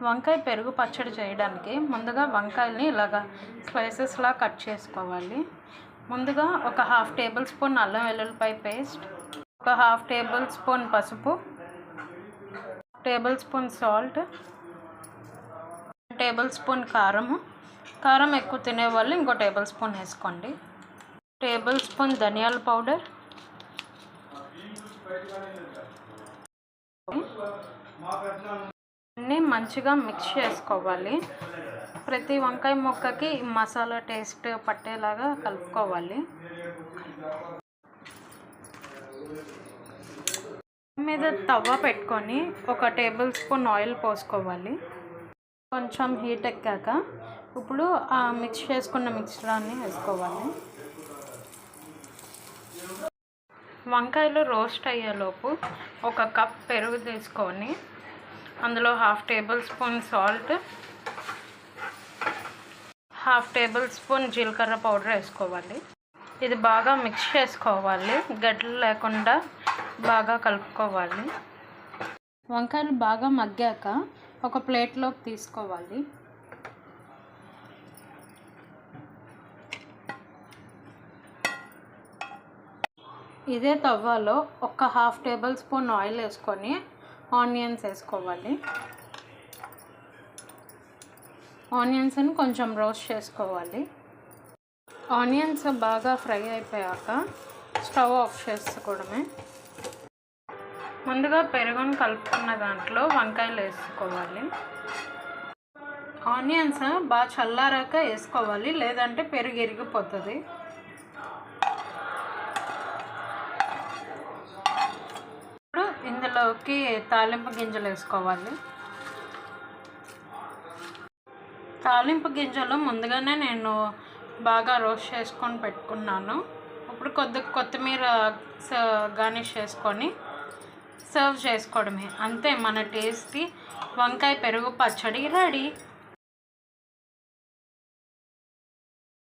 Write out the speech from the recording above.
వంకాయ పెరుగు పచ్చడి చేయడానికి ముందుగా వంకాయల్ని ఇలాగా స్లైసెస్లా కట్ చేసుకోవాలి. ముందుగా ఒక 1/2 టేబుల్ స్పూన్ అల్లం వెల్లుల్లిపాయ పేస్ట్, ఒక 1/2 టేబుల్ స్పూన్ పసుపు, table spoon salt, table spoon కారం ఎక్కువ తినేవాళ్ళు ఇంకో టేబుల్ స్పూన్ వేసుకోండి. టేబుల్ స్పూన్ ధనియాల పౌడర్, అన్నీ మంచిగా మిక్స్ చేసుకోవాలి. ప్రతి వంకాయ ముక్కకి మసాలా టేస్ట్ పట్టేలాగా కలుపుకోవాలి. మీద తవ్వ పెట్టుకొని ఒక టేబుల్ స్పూన్ ఆయిల్ పోసుకోవాలి. కొంచెం హీట్ ఎక్కాక ఇప్పుడు ఆ మిక్స్ చేసుకున్న మిక్చరాన్ని వేసుకోవాలి. వంకాయలు రోస్ట్ అయ్యేలోపు ఒక కప్ పెరుగు తీసుకొని అందులో 1/2 table spoon salt, 1/2 table spoon జీలకర్ర పౌడర్ వేసుకోవాలి. ఇది బాగా మిక్స్ చేసుకోవాలి. గడ్డలు లేకుండా బాగా కలుపుకోవాలి. వంకాయలు బాగా మగ్గాక ఒక ప్లేట్లోకి తీసుకోవాలి. ఇదే తవ్వలో ఒక 1/2 టేబుల్ స్పూన్ ఆయిల్ వేసుకొని ఆనియన్స్ వేసుకోవాలి. ఆనియన్స్ని కొంచెం రోస్ట్ చేసుకోవాలి. ఆనియన్స్ బాగా ఫ్రై అయిపోయాక స్టవ్ ఆఫ్ చేసుకోవడమే. ముందుగా పెరుగును కలుపుకున్న దాంట్లో వంకాయలు వేసుకోవాలి. ఆనియన్స్ బాగా చల్లారాక వేసుకోవాలి, లేదంటే పెరుగు ఇరిగిపోతుంది. ఇప్పుడు ఇందులోకి తాలింపు గింజలు వేసుకోవాలి. తాలింపు గింజలు ముందుగానే నేను బాగా రోస్ట్ చేసుకొని పెట్టుకున్నాను. ఇప్పుడు కొత్తిమీర గార్నిష్ చేసుకొని సర్వ్ చేసుకోవడమే. అంతే, మన టేస్టీ వంకాయ పెరుగు పచ్చడి రెడీ.